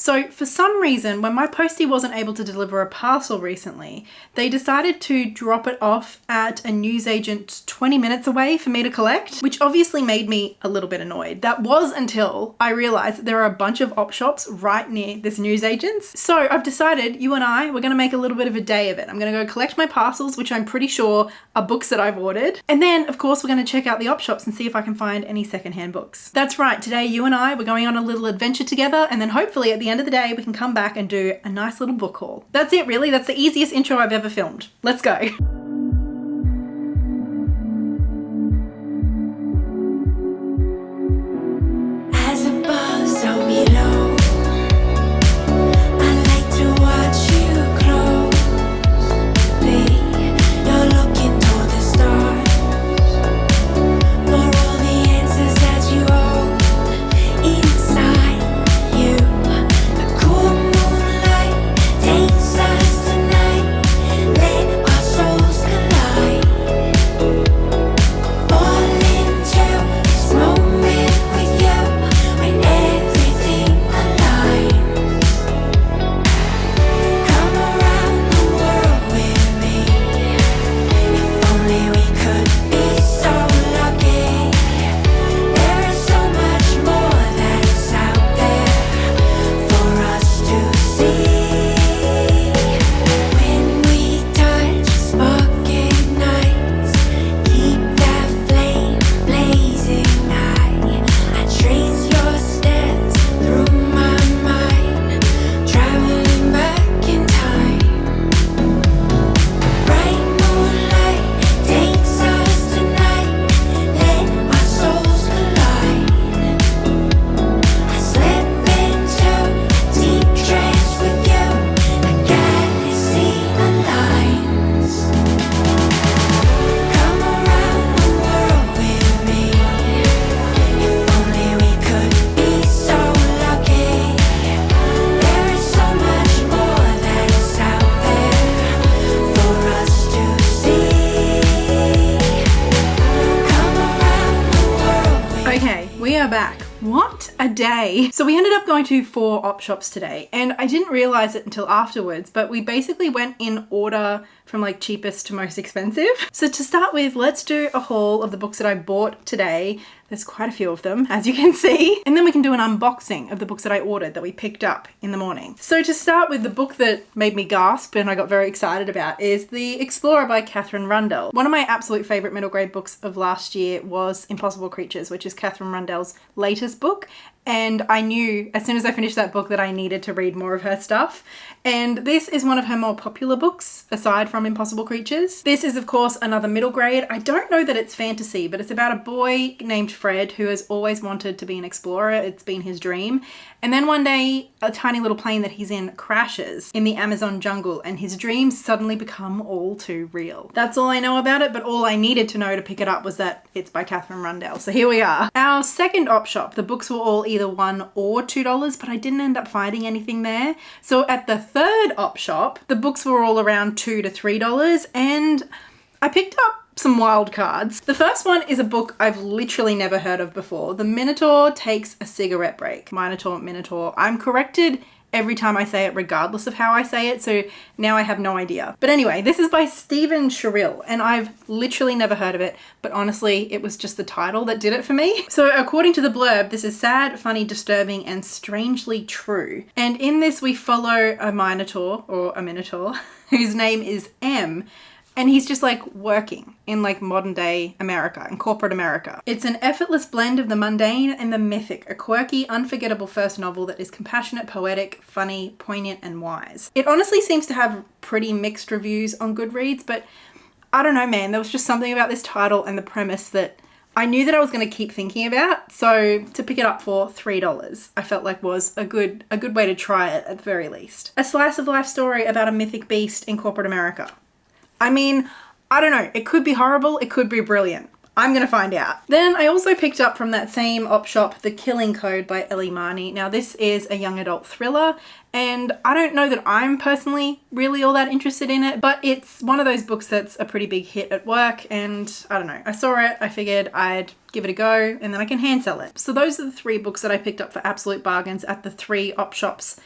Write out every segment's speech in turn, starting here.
So for some reason, when my postie wasn't able to deliver a parcel recently, they decided to drop it off at a newsagent 20 minutes away for me to collect, which obviously made me a little bit annoyed. That was until I realized that there are a bunch of op shops right near this newsagent's. So I've decided, you and I, we're gonna make a little bit of a day of it. I'm gonna go collect my parcels, which I'm pretty sure are books that I've ordered. And then, of course, we're gonna check out the op shops and see if I can find any secondhand books. That's right, today you and I, we're going on a little adventure together, and then hopefully at the end of the day, we can come back and do a nice little book haul. That's it, really. That's the easiest intro I've ever filmed. Let's go. Back. What a day. So we ended up going to 4 op shops today, and I didn't realize it until afterwards, but we basically went in order from like cheapest to most expensive. So to start with, let's do a haul of the books that I bought today. There's quite a few of them, as you can see. And then we can do an unboxing of the books that I ordered that we picked up in the morning. So to start with, the book that made me gasp and I got very excited about is The Explorer by Katherine Rundell. One of my absolute favorite middle grade books of last year was Impossible Creatures, which is Katherine Rundell's latest book. And I knew as soon as I finished that book that I needed to read more of her stuff. And this is one of her more popular books, aside from Impossible Creatures. This is, of course, another middle grade. I don't know that it's fantasy, but it's about a boy named Fred who has always wanted to be an explorer. It's been his dream. And then one day, a tiny little plane that he's in crashes in the Amazon jungle, and his dreams suddenly become all too real. That's all I know about it, but all I needed to know to pick it up was that it's by Katherine Rundell. So here we are. Our second op shop, the books were all either $1 or $2, but I didn't end up finding anything there. So at the third op shop, the books were all around $2 to $3, and I picked up some wild cards. The first one is a book I've literally never heard of before. The Minotaur Takes a Cigarette Break. Minotaur. I'm corrected every time I say it, regardless of how I say it, so now I have no idea. But anyway, this is by Stephen Sherrill, and I've literally never heard of it, but honestly, it was just the title that did it for me. So according to the blurb, this is sad, funny, disturbing, and strangely true. And in this, we follow a Minotaur, whose name is M, and he's just like working in like modern day America, in corporate America. It's an effortless blend of the mundane and the mythic, a quirky, unforgettable first novel that is compassionate, poetic, funny, poignant, and wise. It honestly seems to have pretty mixed reviews on GoodReads, but I don't know, man, there was just something about this title and the premise that I knew that I was going to keep thinking about. So to pick it up for $3, I felt like was a good way to try it at the very least. A slice of life story about a mythic beast in corporate America. I mean, I don't know. It could be horrible. It could be brilliant. I'm gonna find out. Then I also picked up from that same op shop, The Killing Code by Ellie Marnie. Now this is a young adult thriller, and I don't know that I'm personally really all that interested in it, but it's one of those books that's a pretty big hit at work, and I don't know. I saw it, I figured I'd give it a go, and then I can hand sell it. So those are the 3 books that I picked up for absolute bargains at the 3 op shops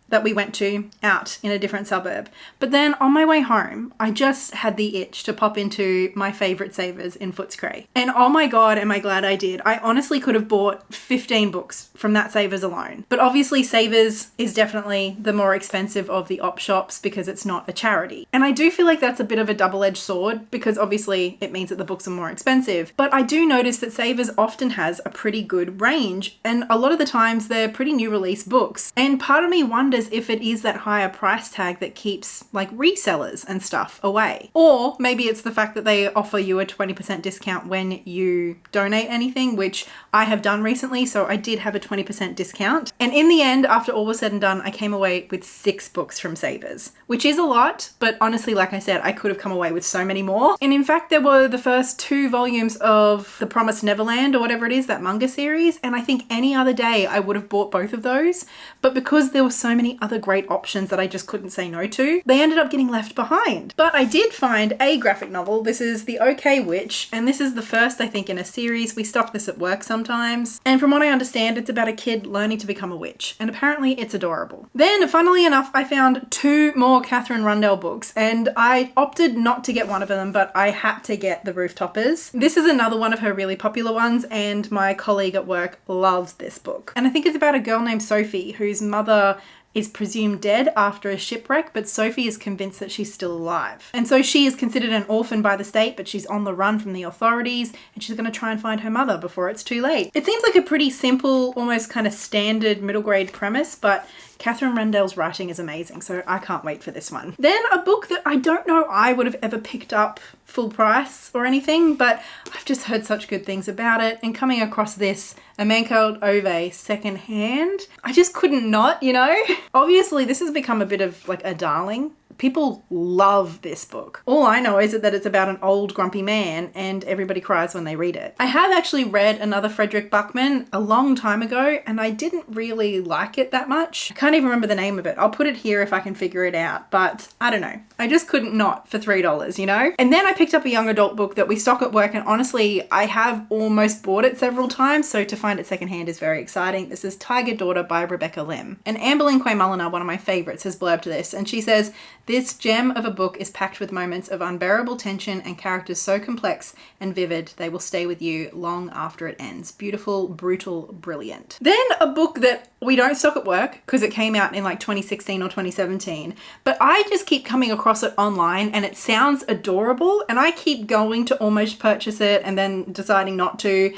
that we went to out in a different suburb. But then on my way home, I just had the itch to pop into my favorite Savers in Footscray. And oh my God, am I glad I did. I honestly could have bought 15 books from that Savers alone. But obviously Savers is definitely the more expensive of the op shops because it's not a charity. And I do feel like that's a bit of a double-edged sword because obviously it means that the books are more expensive. But I do notice that Savers often has a pretty good range, and a lot of the times they're pretty new release books. And part of me wonders if it is that higher price tag that keeps like resellers and stuff away. Or maybe it's the fact that they offer you a 20% discount when you donate anything, which I have done recently. So I did have a 20% discount. And in the end, after all was said and done, I came away with 6 books from Savers, which is a lot. But honestly, like I said, I could have come away with so many more. And in fact, there were the first 2 volumes of The Promised Neverland or whatever it is, that manga series. And I think any other day I would have bought both of those. But because there were so many other great options that I just couldn't say no to, they ended up getting left behind. But I did find a graphic novel. This is The OK Witch, and this is the first, I think, in a series. We stock this at work sometimes. And from what I understand, it's about a kid learning to become a witch. And apparently it's adorable. Then, funnily enough, I found 2 more Catherine Rundell books, and I opted not to get one of them, but I had to get The Rooftoppers. This is another one of her really popular ones, and my colleague at work loves this book. And I think it's about a girl named Sophie whose mother is presumed dead after a shipwreck, but Sophie is convinced that she's still alive. And so she is considered an orphan by the state, but she's on the run from the authorities, and she's going to try and find her mother before it's too late. It seems like a pretty simple, almost kind of standard middle grade premise, but Catherine Rundell's writing is amazing, so I can't wait for this one. Then a book that I don't know I would have ever picked up full price or anything, but I've just heard such good things about it, and coming across this, A Man Called Ove secondhand, I just couldn't not, you know? Obviously, this has become a bit of like a darling. People love this book. All I know is that it's about an old grumpy man and everybody cries when they read it. I have actually read another Frederick Buckman a long time ago and I didn't really like it that much. I can't even remember the name of it. I'll put it here if I can figure it out, but I don't know. I just couldn't not for $3, you know? And then I picked up a young adult book that we stock at work, and honestly, I have almost bought it several times, so to find it secondhand is very exciting. This is Tiger Daughter by Rebecca Lim. And Amberlynn Quay-Mulliner, one of my favorites, has blurbed this, and she says, "This gem of a book is packed with moments of unbearable tension and characters so complex and vivid they will stay with you long after it ends. Beautiful, brutal, brilliant." Then a book that we don't stock at work because it came out in like 2016 or 2017, but I just keep coming across it online and it sounds adorable and I keep going to almost purchase it and then deciding not to.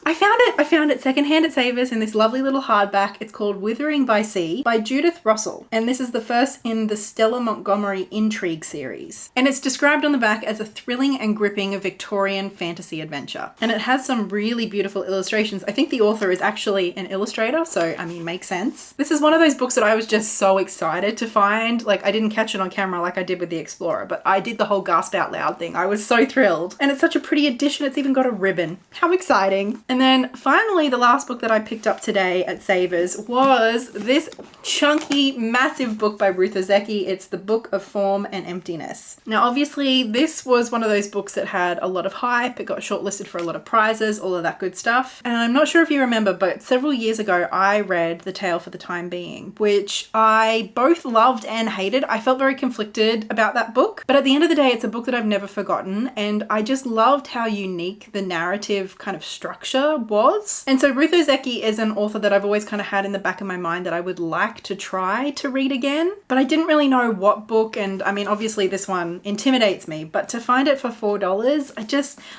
I found it secondhand at Savers in this lovely little hardback. It's called Withering by Sea by Judith Russell. And this is the first in the Stella Montgomery Intrigue series. And it's described on the back as a thrilling and gripping Victorian fantasy adventure. And it has some really beautiful illustrations. I think the author is actually an illustrator, so I mean, makes sense. This is one of those books that I was just so excited to find. Like, I didn't catch it on camera like I did with the Explorer, but I did the whole gasp out loud thing. I was so thrilled. And it's such a pretty edition. It's even got a ribbon. How exciting. And then finally, the last book that I picked up today at Savers was this chunky, massive book by Ruth Ozeki. It's The Book of Form and Emptiness. Now, obviously, this was one of those books that had a lot of hype. It got shortlisted for a lot of prizes, all of that good stuff. And I'm not sure if you remember, but several years ago, I read The Tale for the Time Being, which I both loved and hated. I felt very conflicted about that book. But at the end of the day, it's a book that I've never forgotten. And I just loved how unique the narrative kind of structure was. And so Ruth Ozeki is an author that I've always kind of had in the back of my mind that I would like to try to read again, but I didn't really know what book. And I mean, obviously this one intimidates me, but to find it for $4,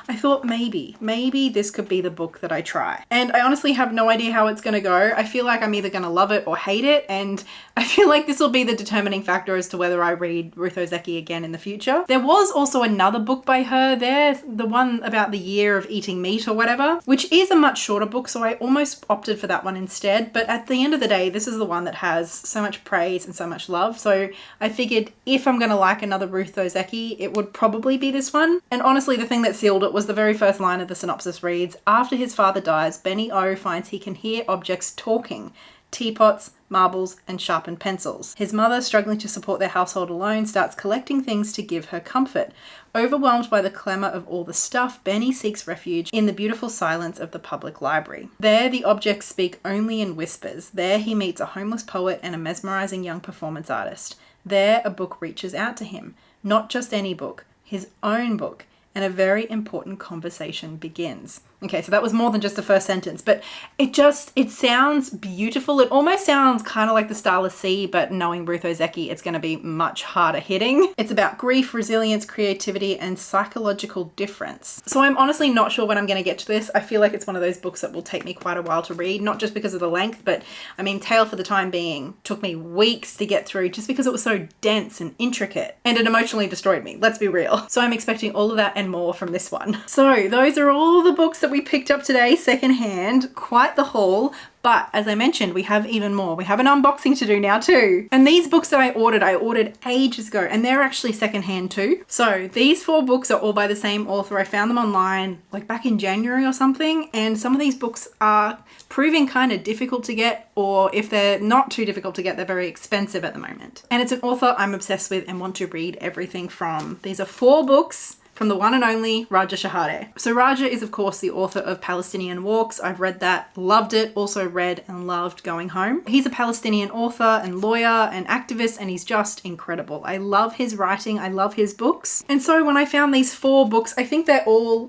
I thought maybe this could be the book that I try. And I honestly have no idea how it's going to go. I feel like I'm either going to love it or hate it. And I feel like this will be the determining factor as to whether I read Ruth Ozeki again in the future. There was also another book by her there, the one about the year of eating meat or whatever, which is a much shorter book, so I almost opted for that one instead. But at the end of the day, this is the one that has so much praise and so much love. So I figured if I'm going to like another Ruth Ozeki, it would probably be this one. And honestly, the thing that sealed it was the very first line of the synopsis reads, "After his father dies, Benny O finds he can hear objects talking. teapots, marbles, and sharpened pencils. His mother, struggling to support their household alone, starts collecting things to give her comfort. Overwhelmed by the clamour of all the stuff, Benny seeks refuge in the beautiful silence of the public library. There, the objects speak only in whispers. There, he meets a homeless poet and a mesmerising young performance artist. There, a book reaches out to him. Not just any book, his own book. And a very important conversation begins. Okay, so that was more than just the first sentence, but it sounds beautiful. It almost sounds kind of like The Starless Sea, but knowing Ruth Ozeki, it's going to be much harder hitting. It's about grief, resilience, creativity, and psychological difference. So I'm honestly not sure when I'm going to get to this. I feel like it's one of those books that will take me quite a while to read, not just because of the length, but I mean, Tale for the time being took me weeks to get through just because it was so dense and intricate, and it emotionally destroyed me. Let's be real. So I'm expecting all of that and more from this one. So those are all the books that we picked up today secondhand. Quite the haul. But as I mentioned, we have even more. We have an unboxing to do now too. And these books that I ordered ages ago, and they're actually secondhand too. So these 4 books are all by the same author. I found them online like back in January or something. And some of these books are proving kind of difficult to get, or if they're not too difficult to get, they're very expensive at the moment. And it's an author I'm obsessed with and want to read everything from. These are 4 books from the one and only Raja Shehadeh. So Raja is of course the author of Palestinian Walks. I've read that, loved it, also read and loved Going Home. He's a Palestinian author and lawyer and activist, and he's just incredible. I love his writing, I love his books. And so when I found these 4 books, I think they all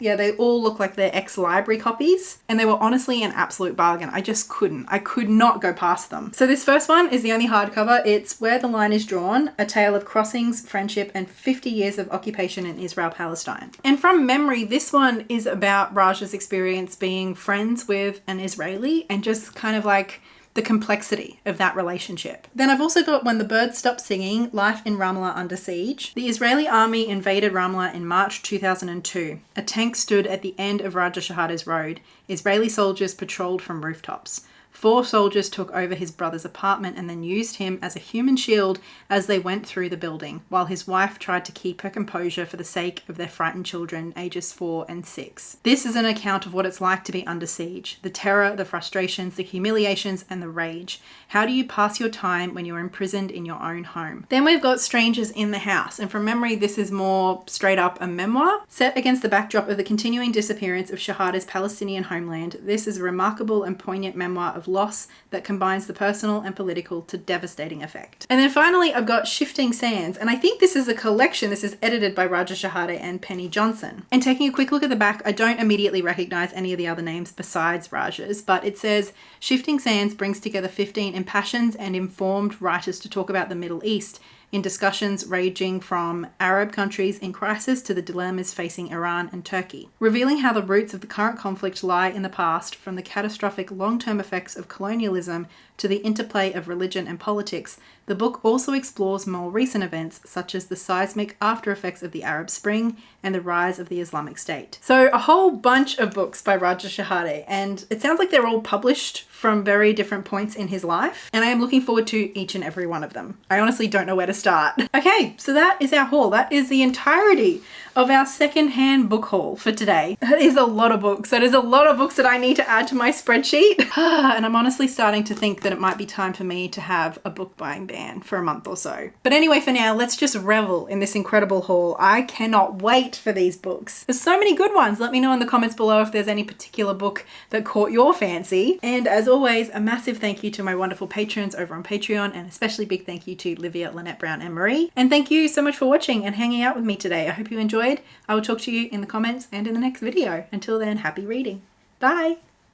look like they're ex-library copies, and they were honestly an absolute bargain. I could not go past them. So this first one is the only hardcover. It's Where the Line is Drawn, A Tale of Crossings, Friendship, and 50 Years of Occupation in Israel-Palestine. And from memory, this one is about Raja's experience being friends with an Israeli and just kind of like the complexity of that relationship. Then I've also got When the Birds Stop Singing, Life in Ramallah Under Siege. The Israeli army invaded Ramallah in March 2002. A tank stood at the end of Raja Shehadeh's road. Israeli soldiers patrolled from rooftops. 4 soldiers took over his brother's apartment and then used him as a human shield as they went through the building, while his wife tried to keep her composure for the sake of their frightened children, ages 4 and 6. This is an account of what it's like to be under siege. The terror, the frustrations, the humiliations, and the rage. How do you pass your time when you're imprisoned in your own home? Then we've got Strangers in the House, and from memory, this is more straight up a memoir. Set against the backdrop of the continuing disappearance of Shehadeh's Palestinian homeland, this is a remarkable and poignant memoir of loss that combines the personal and political to devastating effect. And then finally, I've got Shifting Sands, and I think this is a collection. This is edited by Raja Shehadeh and Penny Johnson. And taking a quick look at the back, I don't immediately recognize any of the other names besides Raja's, but it says, Shifting Sands brings together 15 impassioned and informed writers to talk about the Middle East, in discussions ranging from Arab countries in crisis to the dilemmas facing Iran and Turkey, revealing how the roots of the current conflict lie in the past, from the catastrophic long-term effects of colonialism to the interplay of religion and politics. The book also explores more recent events, such as the seismic after effects of the Arab Spring and the rise of the Islamic State. So a whole bunch of books by Raja Shehadeh, and it sounds like they're all published from very different points in his life, and I am looking forward to each and every one of them. I honestly don't know where to start. Okay, so that is our haul. That is the entirety of our secondhand book haul for today. That is a lot of books. That is a lot of books that I need to add to my spreadsheet. And I'm honestly starting to think that it might be time for me to have a book buying ban for a month or so. But anyway, for now, let's just revel in this incredible haul. I cannot wait for these books. There's so many good ones. Let me know in the comments below if there's any particular book that caught your fancy. And as always, a massive thank you to my wonderful patrons over on Patreon, and especially big thank you to Livia, Lynette Brown, and Marie. And thank you so much for watching and hanging out with me today. I hope you enjoyed. I will talk to you in the comments and in the next video. Until then, happy reading. Bye!